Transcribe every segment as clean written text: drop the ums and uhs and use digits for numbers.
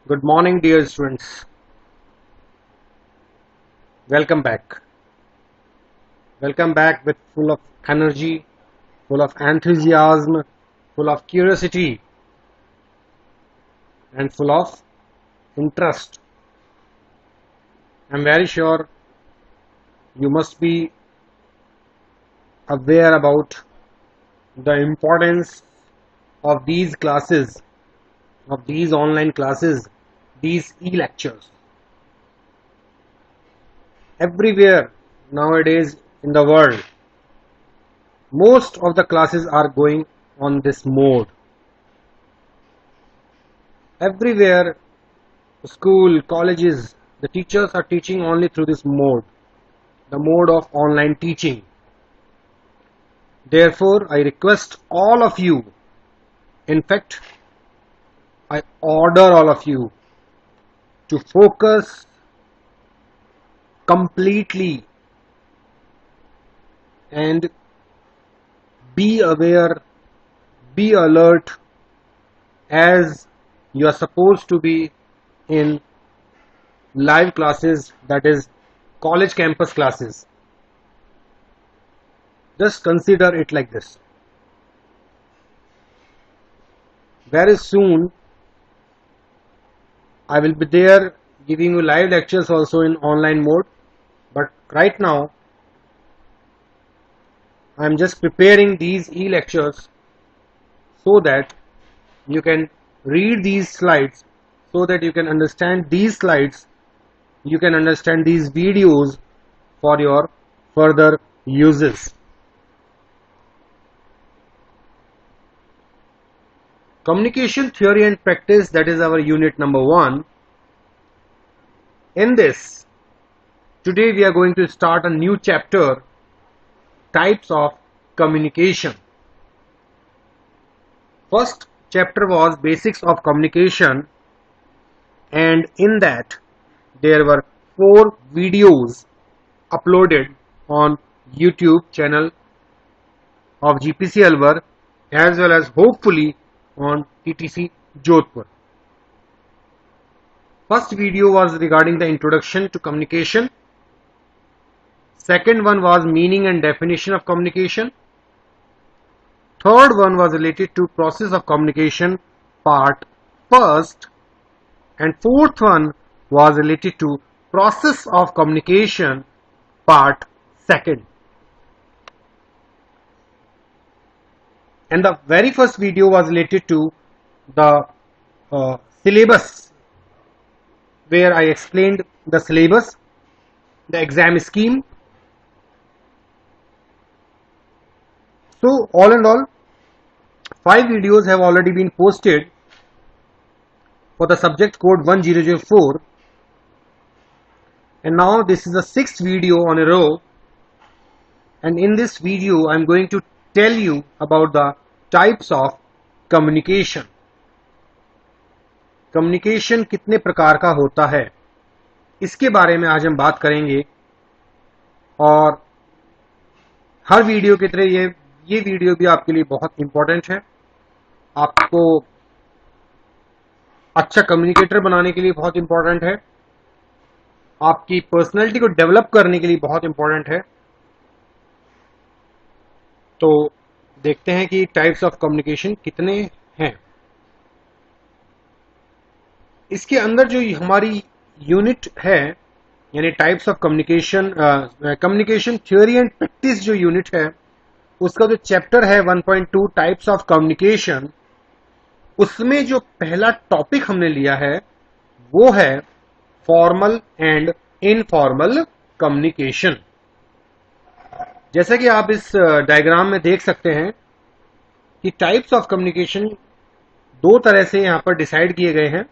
Good morning, dear students. Welcome back. Welcome back with full of energy, full of enthusiasm, full of curiosity, and full of interest. I'm very sure you must be aware about the importance of these classes, of these online classes, these e-lectures. Everywhere nowadays in the world, most of the classes are going on this mode. Everywhere, school, colleges, the teachers are teaching only through this mode, the mode of online teaching. Therefore, I request all of you, in fact, I order all of you to focus completely and be aware, be alert as you are supposed to be in live classes, that is college campus classes. Just consider it like this. Very soon I will be there giving you live lectures also in online mode, but right now I am just preparing these e-lectures so that you can read these slides, so that you can understand these slides, you can understand these videos for your further uses. Communication theory and practice, that is our unit number 1. In this, today we are going to start a new chapter, types of communication. First chapter was basics of communication, and in that there were 4 videos uploaded on YouTube channel of GPC Alwar as well as hopefully on TTC Jodhpur. First video was regarding the introduction to communication. Second one was meaning and definition of communication. Third one was related to process of communication part first, and fourth one was related to process of communication part second. And the very first video was related to the syllabus, where I explained the syllabus, the exam scheme. So all in all, 5 videos have already been posted for the subject code 1004, and now this is the 6th video on a row, and in this video I am going to tell you about the types of communication. Communication कितने प्रकार का होता है, इसके बारे में आज हम बात करेंगे। और हर वीडियो की तरह ये वीडियो भी आपके लिए बहुत इंपॉर्टेंट है, आपको अच्छा कम्युनिकेटर बनाने के लिए बहुत इंपॉर्टेंट है, आपकी पर्सनैलिटी को डेवलप करने के लिए बहुत इंपॉर्टेंट है। तो देखते हैं कि टाइप्स ऑफ कम्युनिकेशन कितने हैं। इसके अंदर जो हमारी यूनिट है, यानी types of communication, communication theory and practice जो यूनिट है, उसका जो चैप्टर है 1.2 टाइप्स ऑफ कम्युनिकेशन, उसमें जो पहला टॉपिक हमने लिया है वो है फॉर्मल एंड इनफॉर्मल कम्युनिकेशन। जैसा कि आप इस डायग्राम में देख सकते हैं कि टाइप्स ऑफ कम्युनिकेशन 2 तरह से यहां पर डिसाइड किए गए हैं।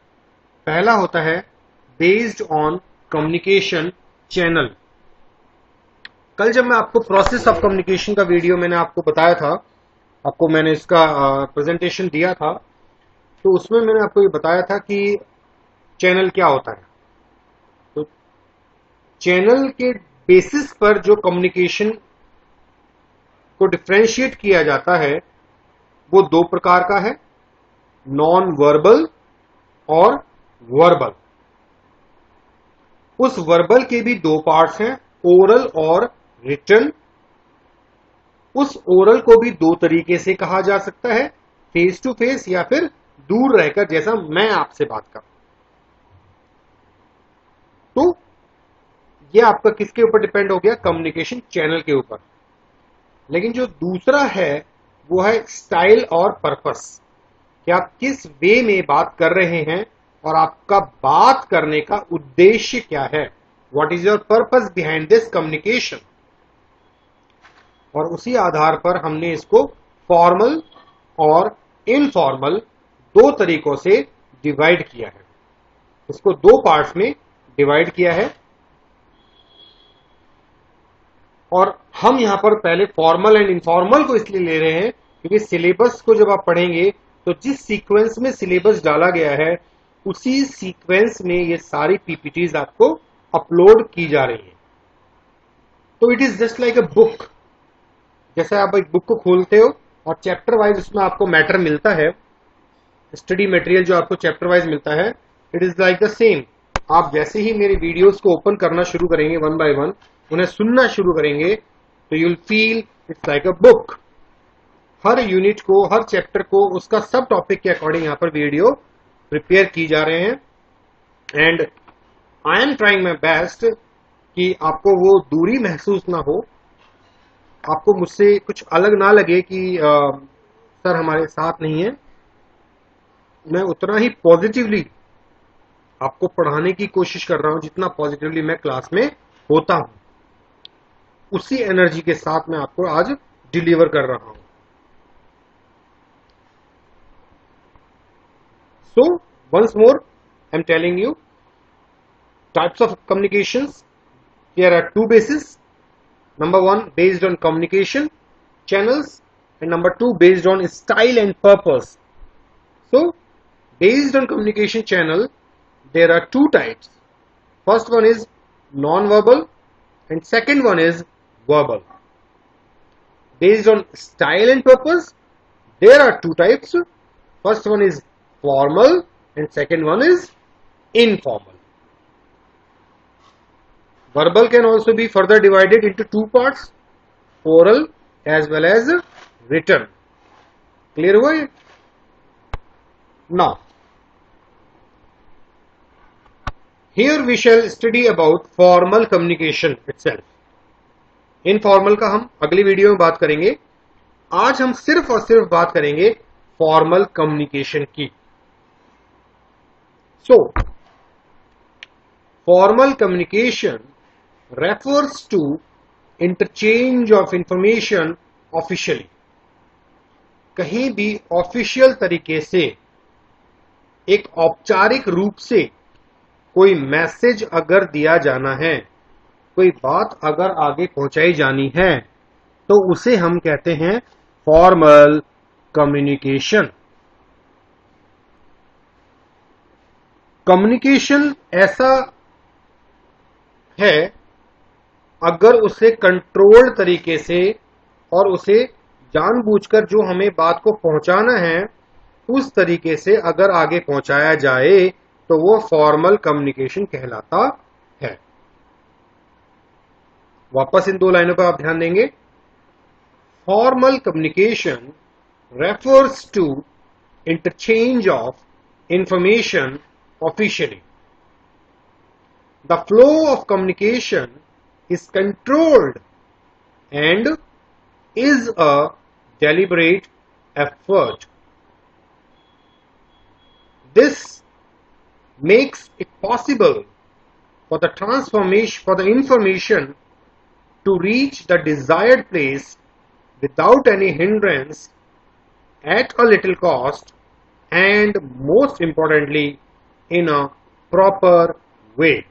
पहला होता है बेस्ड ऑन कम्युनिकेशन चैनल। कल जब मैं आपको प्रोसेस ऑफ कम्युनिकेशन का वीडियो मैंने आपको बताया था, आपको मैंने इसका प्रेजेंटेशन दिया था, तो उसमें मैंने आपको ये बताया था कि चैनल क्या होता है। तो चैनल के बेसिस पर जो कम्युनिकेशन को डिफरेंशिएट किया जाता है वो 2 प्रकार का है, नॉन वर्बल और वर्बल। उस वर्बल के भी दो पार्ट्स हैं, ओरल और रिटन। उस ओरल को भी दो तरीके से कहा जा सकता है, फेस टू फेस या फिर दूर रहकर, जैसा मैं आपसे बात कर। तो ये आपका किसके ऊपर डिपेंड हो गया, कम्युनिकेशन चैनल के ऊपर। लेकिन जो दूसरा है वो है स्टाइल और पर्पस, कि आप किस वे में बात कर रहे हैं और आपका बात करने का उद्देश्य क्या है, what is your purpose behind this communication. और उसी आधार पर हमने इसको फॉर्मल और इनफॉर्मल दो तरीकों से डिवाइड किया है, इसको दो पार्ट्स में डिवाइड किया है। और हम यहां पर पहले फॉर्मल एंड इनफॉर्मल को इसलिए ले रहे हैं क्योंकि सिलेबस को जब आप पढ़ेंगे तो जिस सीक्वेंस में सिलेबस डाला गया है उसी सीक्वेंस में ये सारी पीपीटीज आपको अपलोड की जा रही है। तो it is just like a book. जैसे आप एक बुक को खोलते हो और चैप्टर वाइज उसमें आपको मैटर मिलता है, स्टडी मटेरियल जो आपको चैप्टर वाइज मिलता है, it is like the same. आप जैसे ही मेरे वीडियोस को ओपन करना शुरू करेंगे, वन बाय वन उन्हें सुनना शुरू करेंगे, तो you will feel it's like a book. Her unit को, हर चैप्टर को उसका सब टॉपिक के अकॉर्डिंग यहां पर वीडियो प्रिपेयर की जा रहे हैं। And I am trying my best कि आपको वो दूरी महसूस ना हो, आपको मुझसे कुछ अलग ना लगे कि सर हमारे साथ नहीं है। मैं उतना ही पॉजिटिवली आपको पढ़ाने की कोशिश कर रहा हूं जितना पॉजिटिवली मैं क्लास में होता हूं, उसी एनर्जी के साथ मैं आपको आज डिलीवर कर रहा हूं। So, once more, I'm telling you, types of communications, there are two bases. Number one, based on communication channels, and number two, based on style and purpose. So, based on communication channel, there are two types. First one is non-verbal, and second one is verbal. Based on style and purpose, there are two types. First one is formal and second one is informal. Verbal can also be further divided into two parts, oral as well as written. Clear हुआ ये? Now, here we shall study about formal communication itself. Informal का हम अगली video में बात करेंगे। आज हम सिर्फ और सिर्फ बात करेंगे फॉर्मल कम्युनिकेशन की। So, formal communication refers to interchange of information officially. कहीं भी ऑफिशियल तरीके से, एक औपचारिक रूप से कोई मैसेज अगर दिया जाना है, कोई बात अगर आगे पहुंचाई जानी है, तो उसे हम कहते हैं फॉर्मल कम्युनिकेशन। कम्युनिकेशन ऐसा है अगर उसे कंट्रोल्ड तरीके से और उसे जानबूझकर जो हमें बात को पहुंचाना है उस तरीके से अगर आगे पहुंचाया जाए तो वो फॉर्मल कम्युनिकेशन कहलाता है। वापस इन दो लाइनों पर आप ध्यान देंगे। Formal communication refers to interchange of information officially. The flow of communication is controlled and is a deliberate effort. This makes it possible for the information to reach the desired place without any hindrance, at a little cost, and most importantly in a proper way.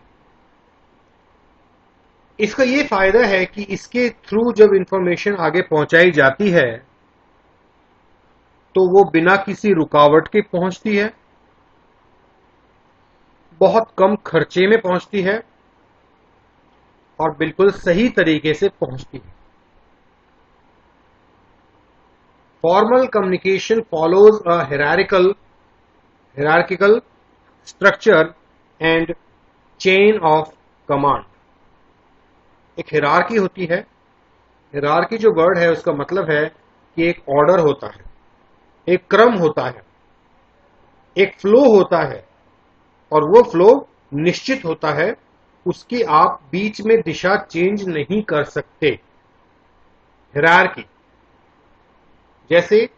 इसका ये फायदा है कि इसके through जब information आगे पहुंचाई जाती है तो वो बिना किसी रुकावट के पहुंचती है, बहुत कम खर्चे में पहुंचती है और बिल्कुल सही तरीके से पहुंचती है। Formal communication follows a hierarchical structure and chain of command. एक हिरार्की होती है। हिरार्की जो वर्ड है उसका मतलब है कि एक ऑर्डर होता है, एक क्रम होता है, एक फ्लो होता है, और वो फ्लो निश्चित होता है, उसकी आप बीच में दिशा चेंज नहीं कर सकते। हिरार्की, जैसे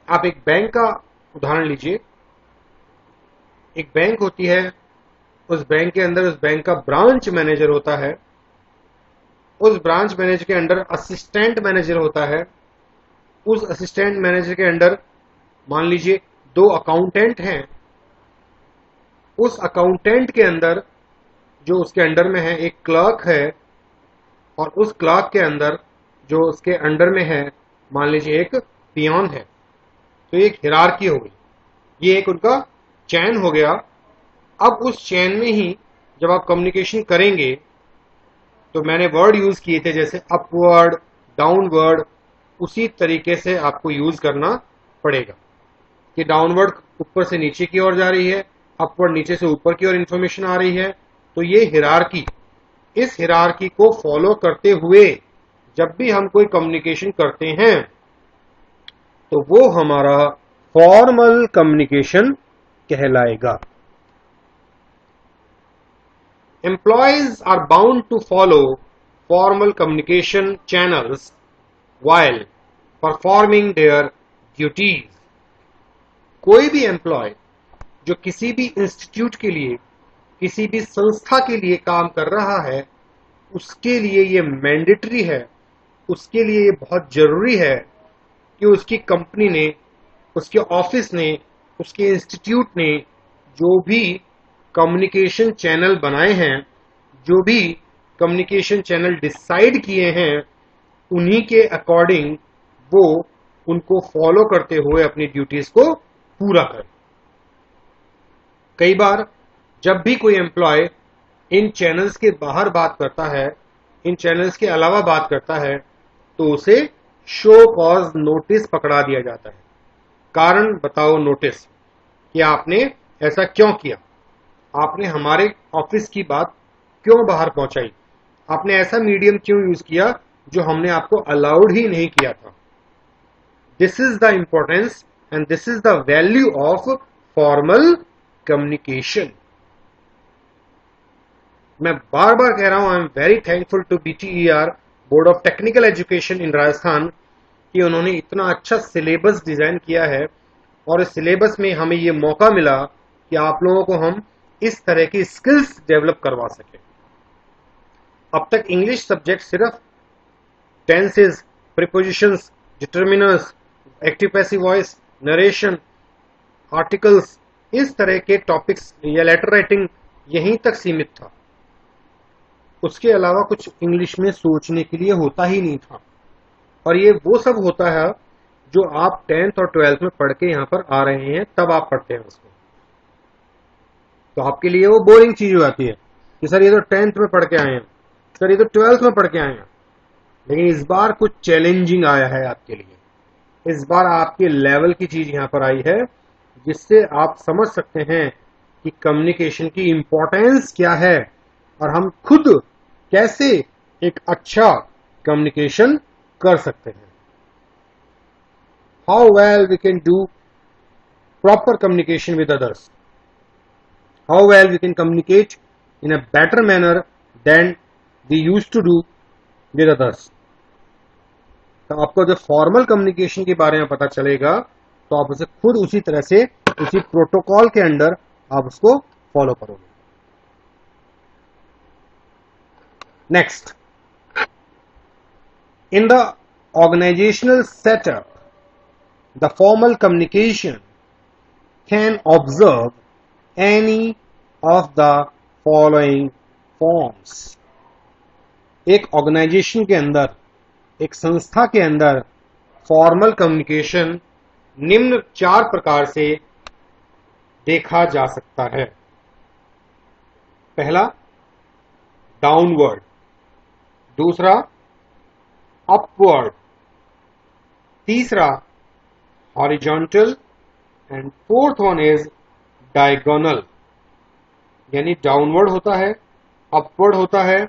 आप एक बैंक का उदाहरण लीजिए। एक बैंक होती है, उस बैंक के अंदर उस बैंक का ब्रांच मैनेजर होता है, उस ब्रांच मैनेजर के अंडर असिस्टेंट मैनेजर होता है, उस असिस्टेंट मैनेजर के अंडर मान लीजिए 2 अकाउंटेंट हैं, उस अकाउंटेंट के अंदर जो उसके अंडर में है एक क्लर्क है, और उस क्लर्क के अंदर जो उसके अंडर में है मान लीजिए एक पियोन है। तो एक हिरार्की हो गई, ये एक उनका चैन हो गया। अब उस चैन में ही जब आप कम्युनिकेशन करेंगे तो मैंने वर्ड यूज किए थे जैसे अपवर्ड, डाउनवर्ड, उसी तरीके से आपको यूज करना पड़ेगा कि डाउनवर्ड ऊपर से नीचे की ओर जा रही है, अपवर्ड नीचे से ऊपर की ओर इंफॉर्मेशन आ रही है। तो ये हिरार्की, इस हिरार्की को फॉलो करते हुए जब भी हम कोई कम्युनिकेशन करते हैं तो वो हमारा फॉर्मल कम्युनिकेशन कहलाएगा। Employees are bound to follow formal communication channels while performing their duties. कोई भी एम्प्लॉय जो किसी भी इंस्टीट्यूट के लिए, किसी भी संस्था के लिए काम कर रहा है, उसके लिए ये मैंडेटरी है, उसके लिए ये बहुत जरूरी है कि उसकी कंपनी ने, उसके ऑफिस ने, उसके इंस्टीट्यूट ने जो भी कम्युनिकेशन चैनल बनाए हैं, जो भी कम्युनिकेशन चैनल डिसाइड किए हैं, उन्हीं के अकॉर्डिंग वो उनको फॉलो करते हुए अपनी ड्यूटीज को पूरा करें। कई बार जब भी कोई एम्प्लॉय इन चैनल्स के बाहर बात करता है, इन चैनल्स के अलावा बात करता है, तो उसे शो कॉज नोटिस पकड़ा दिया जाता है। कारण बताओ नोटिस, कि आपने ऐसा क्यों किया, आपने हमारे ऑफिस की बात क्यों बाहर पहुंचाई, आपने ऐसा मीडियम क्यों यूज किया जो हमने आपको अलाउड ही नहीं किया था। This is the importance and this is the value of formal communication. मैं बार बार कह रहा हूं, I am very thankful to BTER, board of technical education in Rajasthan, कि उन्होंने इतना अच्छा सिलेबस डिजाइन किया है और इस सिलेबस में हमें ये मौका मिला कि आप लोगों को हम इस तरह की स्किल्स डेवलप करवा सके। अब तक इंग्लिश सब्जेक्ट सिर्फ tenses, prepositions, determiners, active passive voice, narration, articles, इस तरह के टॉपिक्स या लेटर राइटिंग यहीं तक सीमित था। उसके अलावा कुछ इंग्लिश में सोचने के लिए होता ही नहीं था। और ये वो सब होता है जो आप 10th और 12th में पढ़ के यहां पर आ रहे हैं, तब आप पढ़ते हैं उसको। तो आपके लिए वो बोरिंग चीज हो जाती है कि सर ये तो 10th में पढ़ के आए हैं, सर ये तो 12th में पढ़ के आए हैं। लेकिन इस बार कुछ चैलेंजिंग आया है आपके लिए। इस बार आपके लेवल की चीज यहां पर आई है, जिससे आप समझ सकते हैं कि कम्युनिकेशन की इंपॉर्टेंस क्या है और हम खुद कैसे एक अच्छा कम्युनिकेशन कर सकते हैं। How well we can do proper communication with others, how well we can communicate in a better manner than we used to do with others. तो आपको जब फॉर्मल कम्युनिकेशन के बारे में पता चलेगा तो आप उसे खुद उसी तरह से, उसी प्रोटोकॉल के अंडर आप उसको फॉलो करोगे। Next, in the organizational setup, the formal communication can observe any of the following forms. एक ऑर्गेनाइजेशन के अंदर, एक संस्था के अंदर फॉर्मल कम्युनिकेशन निम्न 4 प्रकार से देखा जा सकता है। पहला, डाउनवर्ड। दूसरा, अपवर्ड। तीसरा, horizontal, and fourth one is diagonal. यानी डाउनवर्ड होता है, अपवर्ड होता है,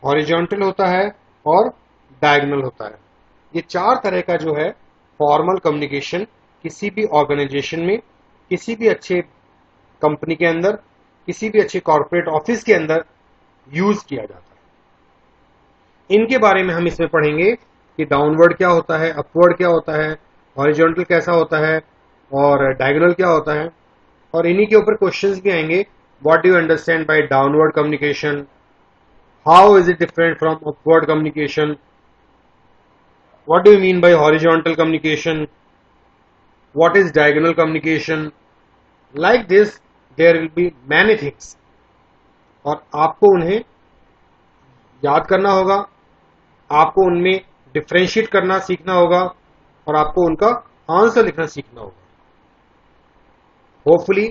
हॉरिजॉन्टल होता है और डायगोनल होता है। ये 4 तरह का जो है फॉर्मल कम्युनिकेशन किसी भी ऑर्गेनाइजेशन में, किसी भी अच्छे कंपनी के अंदर, किसी भी अच्छे कॉर्पोरेट ऑफिस के अंदर यूज किया जाता है। इनके बारे में हम इसमें पढ़ेंगे कि डाउनवर्ड क्या होता है, अपवर्ड क्या होता है, हॉरिजॉन्टल कैसा होता है और डायगोनल क्या होता है। और इन्हीं के ऊपर क्वेश्चंस भी आएंगे। What do you understand by downward communication, how is it different from upward communication, what do you mean by horizontal communication, what is diagonal communication, like this there will be many things और आपको उन्हें याद करना होगा, आपको उनमें differentiate करना सीखना होगा और आपको उनका आंसर लिखना सीखना होगा। होपफुली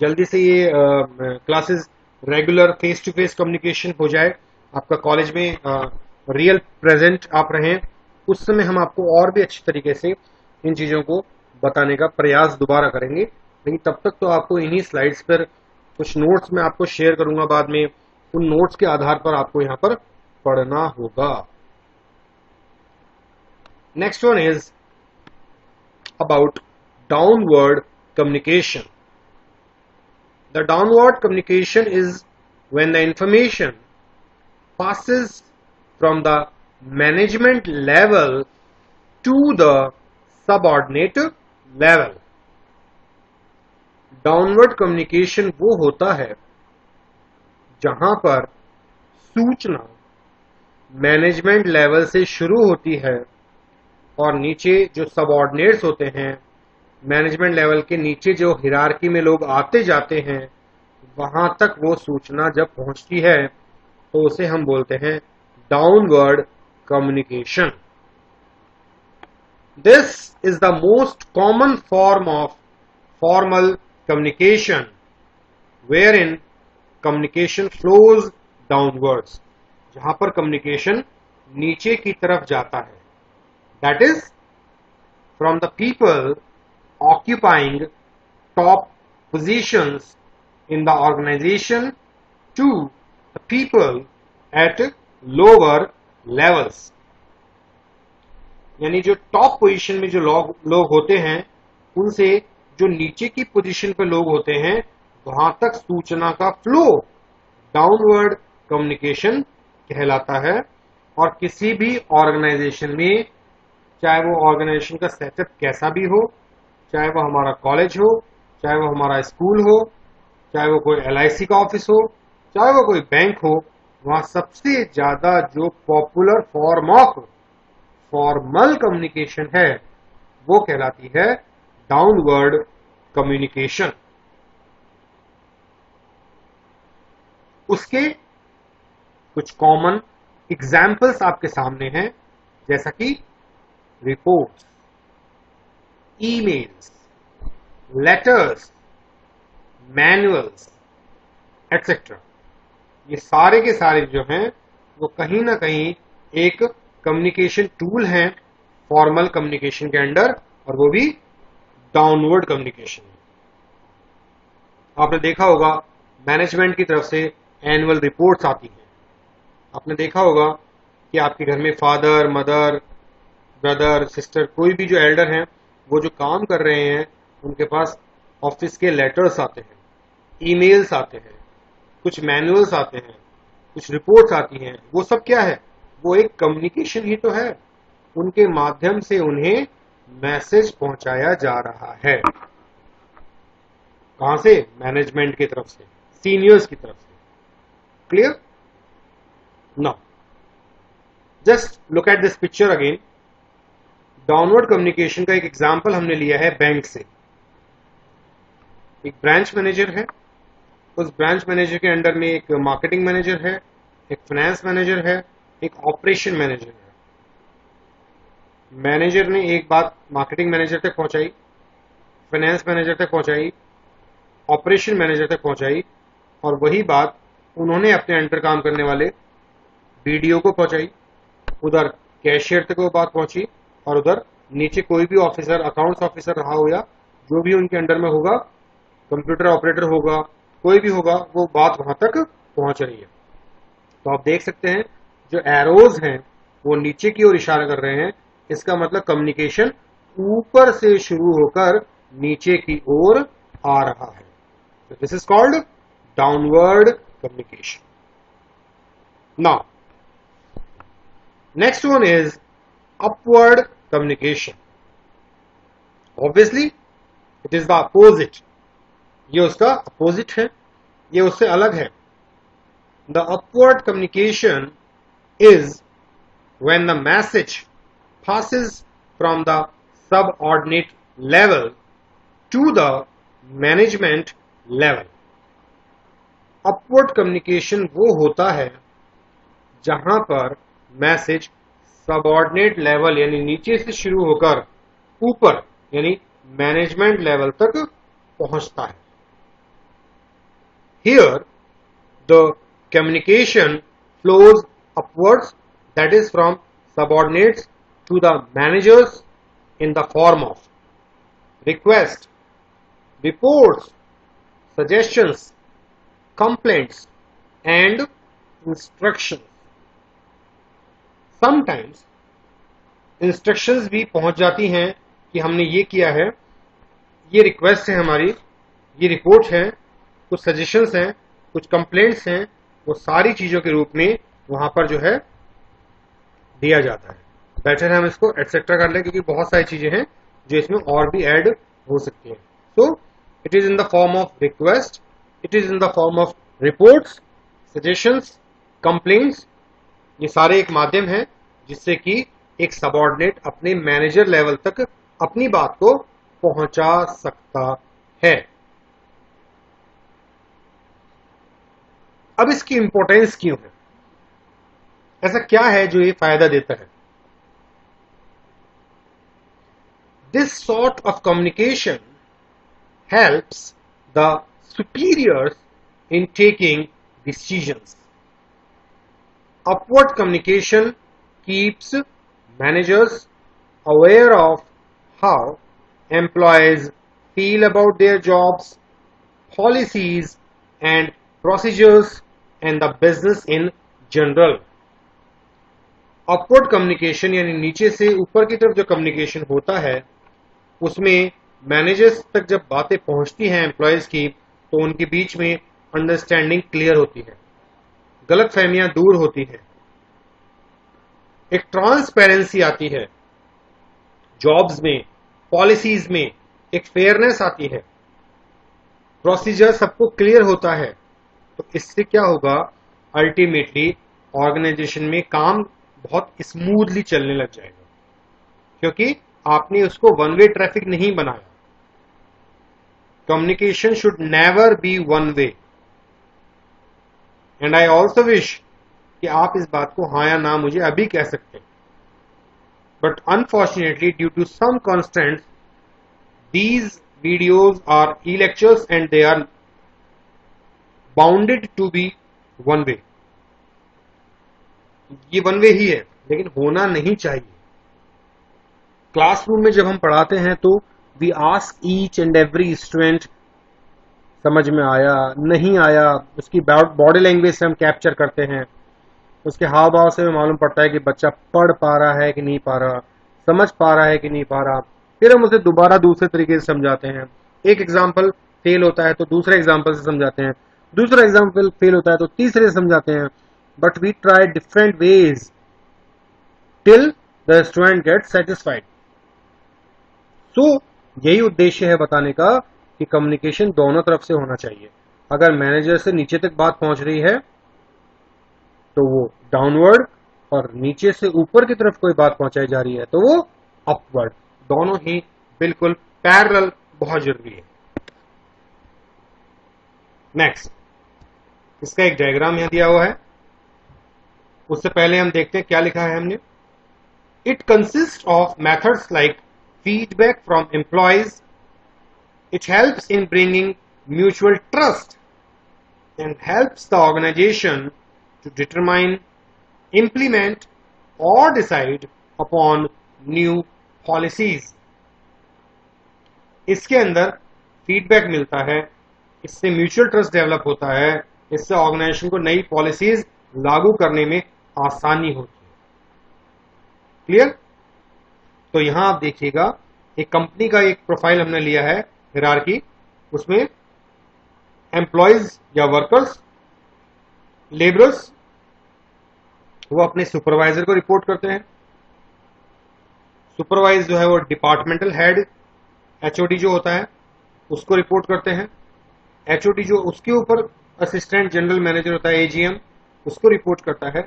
जल्दी से ये classes regular face to face communication हो जाए, आपका कॉलेज में रियल प्रेजेंट आप रहें, उस समय हम आपको और भी अच्छी तरीके से इन चीजों को बताने का प्रयास दोबारा करेंगे। लेकिन तब तक तो आपको इन्हीं स्लाइड्स पर कुछ नोट्स मैं आपको शेयर करूंगा बाद में, उन नोट्स के आधार पर आपको यहां पर पढ़ना होगा। Next one is about downward communication. The downward communication is when the information passes from the management level to the subordinate level। Downward communication वो होता है जहां पर सूचना मैनेजमेंट लेवल से शुरू होती है और नीचे जो सबऑर्डिनेट्स होते हैं, मैनेजमेंट लेवल के नीचे जो हिरार्की में लोग आते जाते हैं, वहां तक वो सूचना जब पहुंचती है तो उसे हम बोलते हैं downward communication. This is the most common form of formal communication where in communication flows downwards, जहां पर कम्युनिकेशन नीचे की तरफ जाता है। That is from the people occupying top positions in the organisation to the people at lower levels। यानी जो top position में जो लोग होते हैं उनसे जो नीचे की पोजीशन पे लोग होते हैं वहां तक सूचना का फ्लो डाउनवर्ड कम्युनिकेशन कहलाता है। और किसी भी ऑर्गेनाइजेशन में, चाहे वो ऑर्गेनाइजेशन का सेटअप कैसा भी हो, चाहे वो हमारा कॉलेज हो, चाहे वो हमारा स्कूल हो, चाहे वो कोई LIC का ऑफिस हो, चाहे वो कोई बैंक हो, वहां सबसे ज्यादा जो popular form of formal communication है वो कहलाती है डाउनवर्ड कम्युनिकेशन। उसके कुछ कॉमन एग्जाम्पल्स आपके सामने हैं, जैसा कि reports, emails, letters, manuals etcetera. ये सारे के सारे जो हैं वो कहीं ना कहीं एक कम्युनिकेशन टूल हैं फॉर्मल कम्युनिकेशन के अंडर, और वो भी डाउनवर्ड कम्युनिकेशन है। आपने देखा होगा मैनेजमेंट की तरफ से एनुअल रिपोर्ट्स आती हैं। आपने देखा होगा कि आपके घर में फादर, मदर, ब्रदर, सिस्टर, कोई भी जो एल्डर हैं वो जो काम कर रहे हैं उनके पास ऑफिस के लेटर्स आते हैं, ईमेल्स आते हैं, कुछ मैनुअल्स आते हैं, कुछ रिपोर्ट्स आती हैं। वो सब क्या है? वो एक कम्युनिकेशन ही तो है। उनके माध्यम से उन्हें मैसेज पहुंचाया जा रहा है। कहां से? मैनेजमेंट की तरफ से, सीनियर्स की तरफ से। Clear? Now just look at this picture again. Downward communication का एक एग्जांपल हमने लिया है बैंक से। एक ब्रांच मैनेजर है, उस ब्रांच मैनेजर के अंडर में एक मार्केटिंग मैनेजर है, एक फाइनेंस मैनेजर है, एक ऑपरेशन मैनेजर है। मैनेजर ने एक बात मार्केटिंग मैनेजर तक पहुंचाई, फाइनेंस मैनेजर तक पहुंचाई, ऑपरेशन मैनेजर तक पहुंचाई, और वही बात उन्होंने अपने अंडर काम करने वाले BDO को पहुंचाई। उधर कैशियर तक वो बात पहुंची, और उधर नीचे कोई भी ऑफिसर, अकाउंट्स ऑफिसर रहा हो या जो भी उनके अंडर में होगा, कंप्यूटर ऑपरेटर होगा, कोई भी होगा वो बात वहां तक पहुंच रही है। तो आप देख सकते हैं जो एरोज हैं वो नीचे की ओर इशारा कर रहे हैं, इसका मतलब कम्युनिकेशन ऊपर से शुरू होकर नीचे की ओर आ रहा है। तो this is called downward communication. Now next one is upward communication. Obviously it is the opposite, ये उसका अपोजिट है, ये उससे अलग है। The upward communication is when the message passes from the subordinate level to the management level. Upward communication वो होता है जहां पर मैसेज सबऑर्डिनेट लेवल यानी नीचे से शुरू होकर ऊपर यानी मैनेजमेंट लेवल तक पहुंचता है। Here the communication flows upwards, that is from subordinates to the managers in the form of request, reports, suggestions, complaints and instructions. Sometimes instructions भी पहुंच जाती हैं कि हमने ये किया है, ये रिक्वेस्ट है हमारी, ये रिपोर्ट है, कुछ सजेशंस हैं, कुछ कंप्लेंट्स हैं, वो सारी चीजों के रूप में वहां पर जो है दिया जाता है। बेटर है हम इसको एटसेट्रा कर लें क्योंकि बहुत सारी चीजें हैं जो इसमें और भी ऐड हो सकती हैं। So it is in the form of request, it is in the form of reports, suggestions, complaints. ये सारे एक माध्यम है जिससे कि एक सबऑर्डिनेट अपने मैनेजर लेवल तक अपनी बात को पहुंचा सकता है। अब इसकी इंपॉर्टेंस क्यों है, ऐसा क्या है जो ये फायदा देता है? This sort of communication helps the superiors in taking decisions. Upward communication keeps managers aware of how employees feel about their jobs, policies and procedures and the business in general. Upward communication यानी नीचे से ऊपर की तरफ जो communication होता है उसमें मैनेजर्स तक जब बातें पहुंचती हैं एम्प्लॉयज की तो उनके बीच में अंडरस्टैंडिंग क्लियर होती है, गलतफहमियां दूर होती हैं, एक ट्रांसपेरेंसी आती है जॉब्स में, पॉलिसीज में एक फेयरनेस आती है, प्रोसीजर सबको क्लियर होता है। तो इससे क्या होगा, अल्टीमेटली ऑर्गेनाइजेशन में काम बहुत स्मूथली चलने लग जाएगा क्योंकि आपने उसको वन वे ट्रैफिक नहीं बनाया। Communication should never be one way. And I also wish कि आप इस बात को हाँ या ना मुझे अभी कह सकते हैं, but unfortunately due to some constants these videos are e lectures and they are bounded to be one way. ये वन वे ही है लेकिन होना नहीं चाहिए। क्लासरूम में जब हम पढ़ाते हैं तो we ask each and every student समझ में आया नहीं आया, उसकी बॉडी लैंग्वेज से हम कैप्चर करते हैं, उसके हाव भाव से हमें मालूम पड़ता है कि बच्चा पढ़ पा रहा है कि नहीं पा रहा, समझ पा रहा है कि नहीं पा रहा। फिर हम उसे दोबारा दूसरे तरीके से समझाते हैं। एक एग्जाम्पल फेल होता है तो दूसरे एग्जाम्पल से समझाते हैं, दूसरा एग्जाम्पल फेल होता है तो तीसरे से समझाते हैं। But we try different ways till the student get satisfied. So यही उद्देश्य है बताने का कि कम्युनिकेशन दोनों तरफ से होना चाहिए। अगर मैनेजर से नीचे तक बात पहुंच रही है तो वो डाउनवर्ड, और नीचे से ऊपर की तरफ कोई बात पहुंचाई जा रही है तो वो अपवर्ड। दोनों ही बिल्कुल पैरेलल बहुत जरूरी है। नेक्स्ट, इसका एक डायग्राम यहां दिया हुआ है। उससे पहले हम देखते हैं क्या लिखा है हमने। It consist of methods like feedback from employees. It helps in bringing mutual trust and helps the organization to determine, implement or decide upon new policies. इसके अंदर फीडबैक मिलता है, इससे म्यूचुअल ट्रस्ट डेवलप होता है, इससे ऑर्गेनाइजेशन को नई पॉलिसीज लागू करने में आसानी होती है। क्लियर? तो यहां आप देखिएगा, एक कंपनी का एक प्रोफाइल हमने लिया है, हायरार्की, उसमें एम्प्लॉयज या वर्कर्स, लेबरर्स, वो अपने सुपरवाइजर को रिपोर्ट करते हैं। सुपरवाइज जो है वो डिपार्टमेंटल हेड, एचओडी जो होता है उसको रिपोर्ट करते हैं। एचओडी जो उसके ऊपर असिस्टेंट जनरल मैनेजर होता है, एजीएम, उसको रिपोर्ट करता है।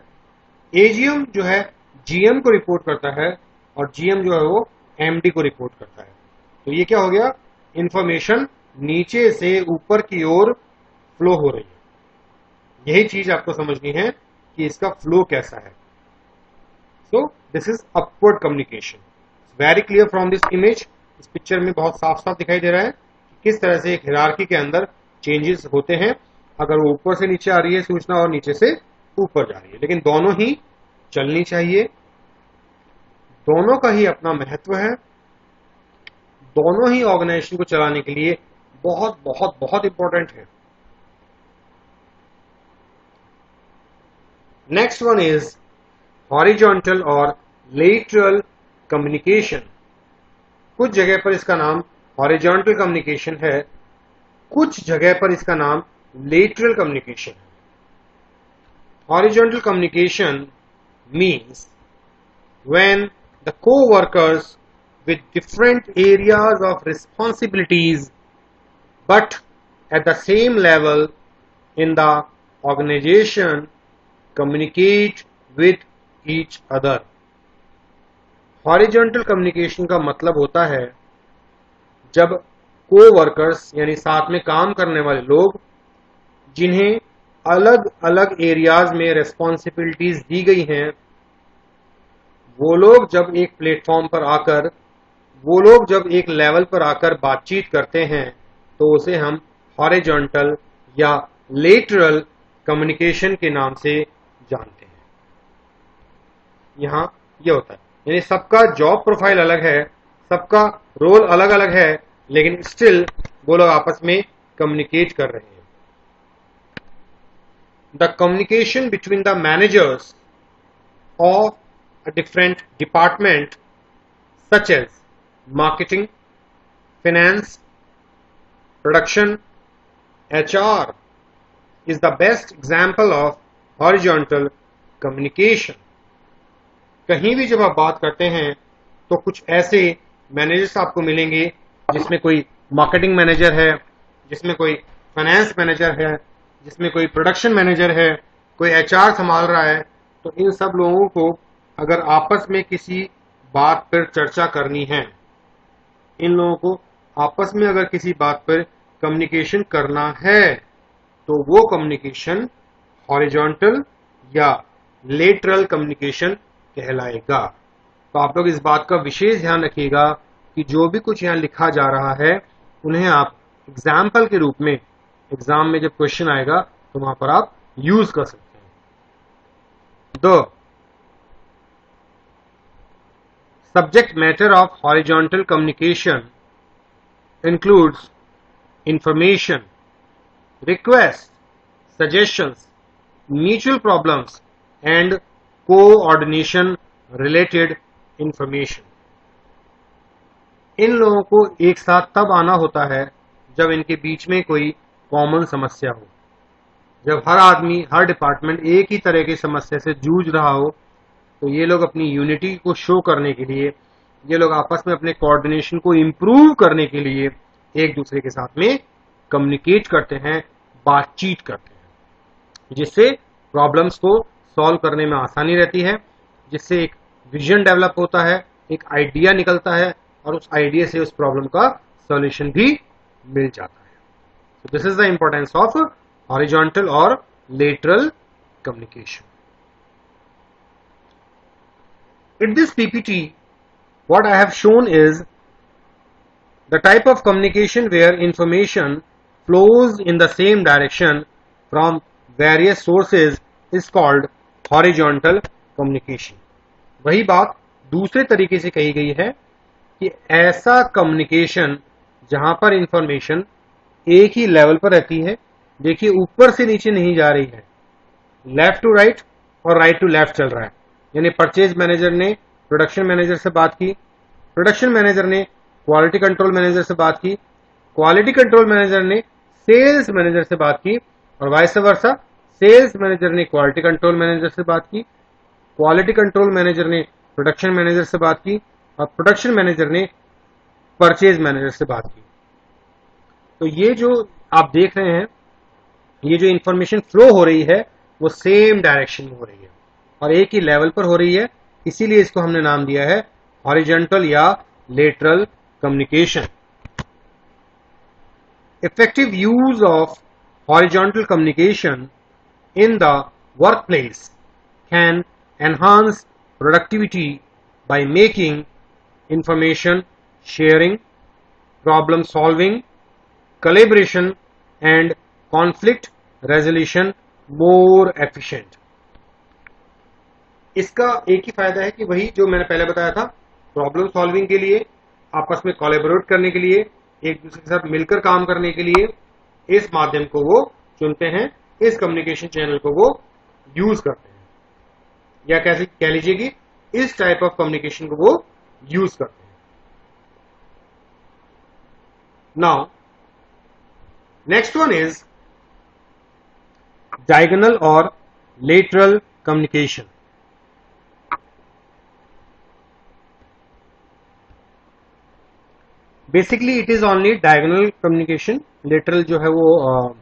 एजीएम जो है जीएम को रिपोर्ट करता है और जीएम जो है वो एमडी को रिपोर्ट करता है। तो ये क्या हो गया, इंफॉर्मेशन नीचे से ऊपर की ओर फ्लो हो रही है। यही चीज आपको समझनी है कि इसका फ्लो कैसा है। So this is upward communication, very clear from this image. इस पिक्चर में बहुत साफ साफ दिखाई दे रहा है कि किस तरह से एक हायरार्की के अंदर चेंजेस होते हैं। अगर वो ऊपर से नीचे आ रही है सूचना और नीचे से ऊपर जा रही है, लेकिन दोनों ही चलनी चाहिए, दोनों का ही अपना महत्व है, दोनों ही ऑर्गेनाइजेशन को चलाने के लिए बहुत बहुत बहुत इंपॉर्टेंट है। नेक्स्ट वन इज हॉरिजॉन्टल और लेटरल कम्युनिकेशन। कुछ जगह पर इसका नाम हॉरिजॉन्टल कम्युनिकेशन है, कुछ जगह पर इसका नाम लेटरल कम्युनिकेशन है। Horizontal communication means when the co-workers with different areas of responsibilities but at the same level in the organization communicate with each other। Horizontal communication का मतलब होता है जब को-वर्कर्स यानी साथ में काम करने वाले लोग, जिन्हें अलग अलग एरियाज में रेस्पॉन्सिबिलिटीज दी गई हैं, वो लोग जब एक प्लेटफॉर्म पर आकर, वो लोग जब एक लेवल पर आकर बातचीत करते हैं तो उसे हम हॉरिजॉन्टल या लेटरल कम्युनिकेशन के नाम से जानते हैं। यहां ये होता है, यानी सबका जॉब प्रोफाइल अलग है, सबका रोल अलग अलग है, लेकिन स्टिल वो लोग आपस में कम्युनिकेट कर रहे हैं। The communication between the managers of a different department such as marketing, finance, production, HR is the best example of horizontal communication। कहीं भी जब आप बात करते हैं तो कुछ ऐसे मैनेजर्स आपको मिलेंगे जिसमें कोई मार्केटिंग मैनेजर है, जिसमें कोई फाइनेंस मैनेजर है, जिसमें कोई प्रोडक्शन मैनेजर है, कोई एचआर संभाल रहा है। तो इन सब लोगों को अगर आपस में किसी बात पर चर्चा करनी है, इन लोगों को आपस में अगर किसी बात पर कम्युनिकेशन करना है तो वो कम्युनिकेशन हॉरिजॉन्टल या लेटरल कम्युनिकेशन कहलाएगा। तो आप लोग इस बात का विशेष ध्यान रखिएगा कि जो भी कुछ यहाँ लिखा जा रहा है उन्हें आप एग्जाम्पल के रूप में एग्जाम में जब क्वेश्चन आएगा तो वहां पर आप यूज कर सकते हैं। The subject matter of horizontal communication includes information, requests, suggestions, mutual problems and coordination related information। इन लोगों को एक साथ तब आना होता है जब इनके बीच में कोई कॉमन समस्या हो, जब हर आदमी, हर डिपार्टमेंट एक ही तरह की समस्या से जूझ रहा हो। तो ये लोग अपनी यूनिटी को शो करने के लिए, ये लोग आपस में अपने कोऑर्डिनेशन को इंप्रूव करने के लिए एक दूसरे के साथ में कम्युनिकेट करते हैं, बातचीत करते हैं, जिससे प्रॉब्लम्स को सॉल्व करने में आसानी रहती है, जिससे एक विजन डेवलप होता है, एक आइडिया निकलता है और उस आइडिया से उस प्रॉब्लम का सॉल्यूशन भी मिल जाता है। So this is the importance of horizontal or lateral communication। In this PPT, what I have shown is the type of communication where information flows in the same direction from various sources is called horizontal communication। वही बात दूसरे तरीके से कही गई है कि ऐसा कम्युनिकेशन जहां पर इंफॉर्मेशन एक ही लेवल पर रहती है। देखिए ऊपर से नीचे नहीं जा रही है, लेफ्ट टू राइट और राइट टू लेफ्ट चल रहा है। यानी परचेज मैनेजर ने प्रोडक्शन मैनेजर से बात की, प्रोडक्शन मैनेजर ने क्वालिटी कंट्रोल मैनेजर से बात की, क्वालिटी कंट्रोल मैनेजर ने सेल्स मैनेजर से बात की, और वाइस वर्सा सेल्स मैनेजर ने क्वालिटी कंट्रोल मैनेजर से बात की, क्वालिटी कंट्रोल मैनेजर ने प्रोडक्शन मैनेजर से बात की, और प्रोडक्शन मैनेजर ने परचेज मैनेजर से बात की। तो ये जो आप देख रहे हैं, ये जो इंफॉर्मेशन फ्लो हो रही है वो सेम डायरेक्शन में हो रही है और एक ही लेवल पर हो रही है, इसीलिए इसको हमने नाम दिया है हॉरिजॉन्टल या lateral communication. Effective use of horizontal communication in the workplace can enhance productivity by making information sharing, problem solving, collaboration, and conflict resolution more efficient. इसका एक ही फायदा है कि वही जो मैंने पहले बताया था, प्रॉब्लम सॉल्विंग के लिए, आपस में कोलैबोरेट करने के लिए, एक दूसरे के साथ मिलकर काम करने के लिए इस माध्यम को वो चुनते हैं, इस कम्युनिकेशन चैनल को वो यूज करते हैं, या कैसे कह लीजिए कि इस टाइप ऑफ कम्युनिकेशन को वो यूज करते हैं। Now next one is diagonal और lateral communication. Basically it is only diagonal communication. Lateral जो है वो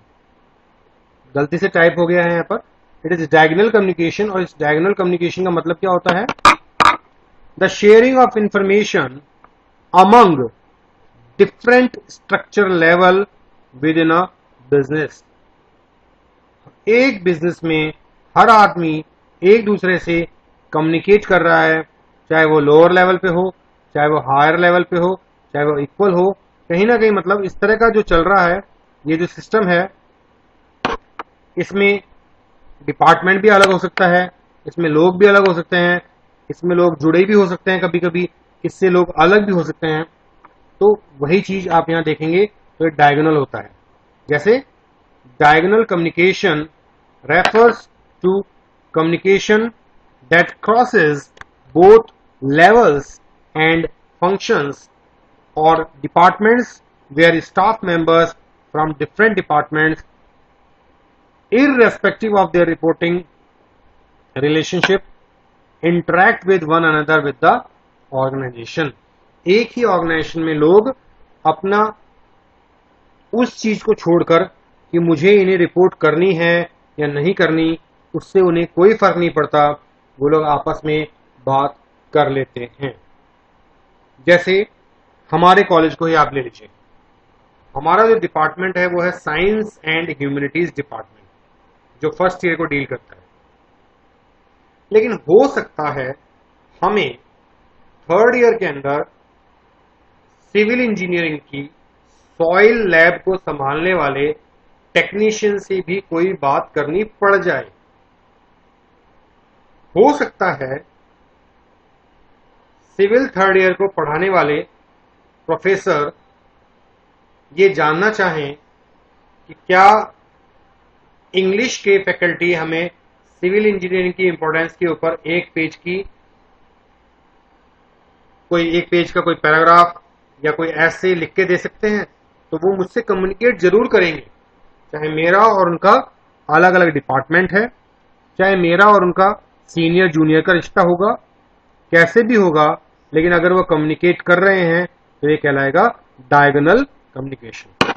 गलती से टाइप हो गया है यहाँ पर। इट इज डायगोनल कम्युनिकेशन, और इस डायगोनल कम्युनिकेशन का मतलब क्या होता है? The sharing of information among different structure level with in a business. एक बिजनेस में हर आदमी एक दूसरे से कम्युनिकेट कर रहा है, चाहे वो लोअर लेवल पे हो, चाहे वो हायर लेवल पे हो, चाहे वो इक्वल हो, कहीं ना कहीं मतलब इस तरह का जो चल रहा है, ये जो सिस्टम है, इसमें डिपार्टमेंट भी अलग हो सकता है, इसमें लोग भी अलग हो सकते हैं, इसमें लोग जुड़े भी हो सकते हैं, कभी कभी इससे लोग अलग भी हो सकते हैं। तो वही चीज आप यहां देखेंगे तो एक डायगोनल होता है। जैसे diagonal communication refers to communication that crosses both levels and functions or departments where staff members from different departments, irrespective of their reporting relationship, interact with one another with the organization. एक ही organisation में लोग अपना उस चीज को छोड़कर कि मुझे इन्हें रिपोर्ट करनी है या नहीं करनी, उससे उन्हें कोई फर्क नहीं पड़ता, वो लोग आपस में बात कर लेते हैं। जैसे हमारे कॉलेज को ही आप ले लीजिए, हमारा जो डिपार्टमेंट है वो है साइंस एंड ह्यूमैनिटीज डिपार्टमेंट, जो फर्स्ट ईयर को डील करता है। लेकिन हो सकता है हमें थर्ड ईयर के अंदर सिविल इंजीनियरिंग की सॉइल लैब को संभालने वाले टेक्नीशियन से भी कोई बात करनी पड़ जाए। हो सकता है सिविल थर्ड ईयर को पढ़ाने वाले प्रोफेसर ये जानना चाहें कि क्या इंग्लिश के फैकल्टी हमें सिविल इंजीनियरिंग की इंपॉर्टेंस के ऊपर एक पेज का कोई पैराग्राफ या कोई ऐसे लिख के दे सकते हैं, तो वो मुझसे कम्युनिकेट जरूर करेंगे। चाहे मेरा और उनका अलग अलग डिपार्टमेंट है, चाहे मेरा और उनका सीनियर जूनियर का रिश्ता होगा, कैसे भी होगा, लेकिन अगर वो कम्युनिकेट कर रहे हैं तो ये कहलाएगा डायगोनल कम्युनिकेशन।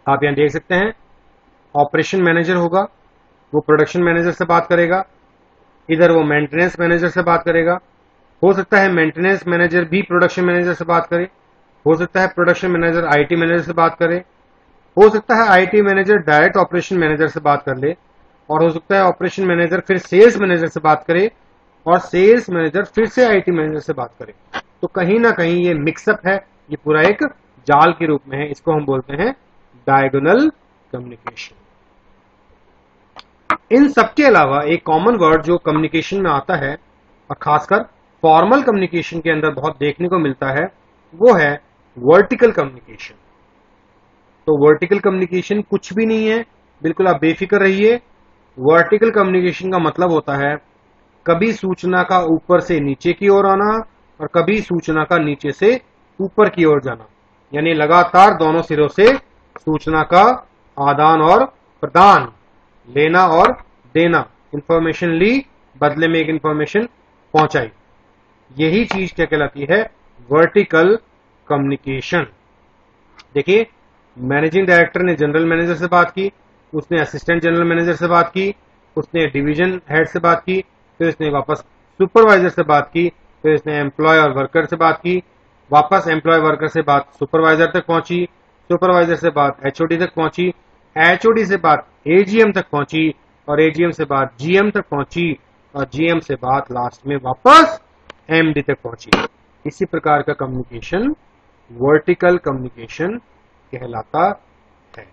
आप यहां देख सकते हैं, ऑपरेशन मैनेजर होगा, वो प्रोडक्शन मैनेजर से बात करेगा, इधर वो मेंटेनेंस मैनेजर से बात करेगा। हो सकता है मेंटेनेंस मैनेजर भी प्रोडक्शन मैनेजर से बात करे, हो सकता है प्रोडक्शन मैनेजर आईटी मैनेजर से बात करे, हो सकता है IT manager direct operation manager से बात कर ले, और हो सकता है ऑपरेशन मैनेजर फिर सेल्स मैनेजर से बात करे, और सेल्स मैनेजर फिर से आईटी मैनेजर से बात करे। तो कहीं ना कहीं ये मिक्सअप है, ये पूरा एक जाल के रूप में है। इसको हम बोलते हैं डायगोनल कम्युनिकेशन। इन सबके अलावा एक कॉमन वर्ड जो कम्युनिकेशन में आता है और खासकर फॉर्मल कम्युनिकेशन के अंदर बहुत देखने को मिलता है, वो है वर्टिकल कम्युनिकेशन। तो वर्टिकल कम्युनिकेशन कुछ भी नहीं है, बिल्कुल आप बेफिक्र रहिए। वर्टिकल कम्युनिकेशन का मतलब होता है कभी सूचना का ऊपर से नीचे की ओर आना और कभी सूचना का नीचे से ऊपर की ओर जाना, यानी लगातार दोनों सिरों से सूचना का आदान और प्रदान, लेना और देना, इंफॉर्मेशन ली बदले में एक इंफॉर्मेशन पहुंचाई, यही चीज क्या कहलाती है? Vertical communication. देखिए, मैनेजिंग डायरेक्टर ने जनरल मैनेजर से बात की, उसने असिस्टेंट जनरल मैनेजर से बात की, उसने डिवीजन हेड से बात की, फिर उसने वापस सुपरवाइजर से बात की, फिर उसने एम्प्लॉय और वर्कर से बात की, वापस एम्प्लॉय वर्कर से बात सुपरवाइजर तक पहुंची, सुपरवाइजर से बात एचओडी तक पहुंची, एचओडी से बात एजीएम तक पहुंची और एजीएम से बात जीएम तक पहुंची और जीएम से बात लास्ट में वापस एमडी तक पहुंची। इसी प्रकार का कम्युनिकेशन वर्टिकल कम्युनिकेशन कहलाता है।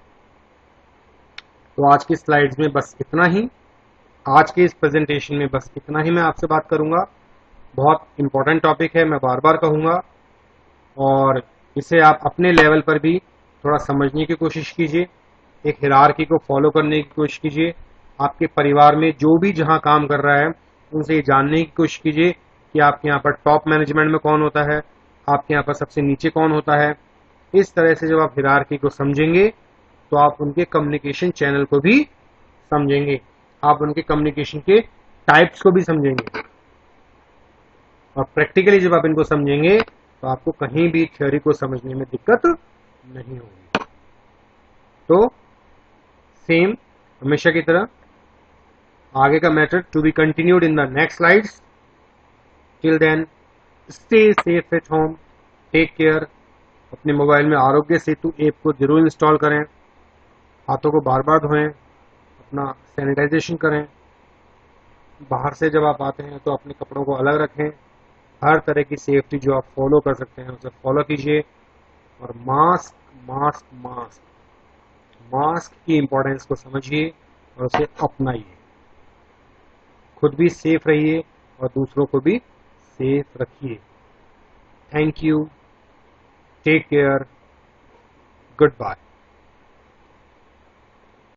तो आज की स्लाइड्स में बस इतना ही, आज के इस प्रेजेंटेशन में बस इतना ही मैं आपसे बात करूंगा। बहुत इंपॉर्टेंट टॉपिक है, मैं बार बार कहूंगा, और इसे आप अपने लेवल पर भी थोड़ा समझने की कोशिश कीजिए, एक हिरार्की को फॉलो करने की कोशिश कीजिए। आपके परिवार में जो भी जहां काम कर रहा है उनसे ये जानने की कोशिश कीजिए कि आपके यहाँ पर टॉप मैनेजमेंट में कौन होता है, आपके यहाँ पर सबसे नीचे कौन होता है। इस तरह से जब आप हिरार्की को समझेंगे तो आप उनके कम्युनिकेशन चैनल को भी समझेंगे, आप उनके कम्युनिकेशन के टाइप्स को भी समझेंगे, और प्रैक्टिकली जब आप इनको समझेंगे तो आपको कहीं भी थ्योरी को समझने में दिक्कत नहीं होगी। तो सेम हमेशा की तरह आगे का matter to be continued in the next slides. Till then stay safe at home, take care. अपने मोबाइल में आरोग्य सेतु ऐप को जरूर इंस्टॉल करें, हाथों को बार बार धोएं, अपना सैनिटाइजेशन करें, बाहर से जब आप आते हैं तो अपने कपड़ों को अलग रखें। हर तरह की सेफ्टी जो आप फॉलो कर सकते हैं उसे फॉलो कीजिए, और मास्क मास्क मास्क मास्क की इंपॉर्टेंस को समझिए और उसे अपनाइए। खुद भी सेफ रहिए और दूसरों को भी सेफ रखिए। Thank you, take care, good bye.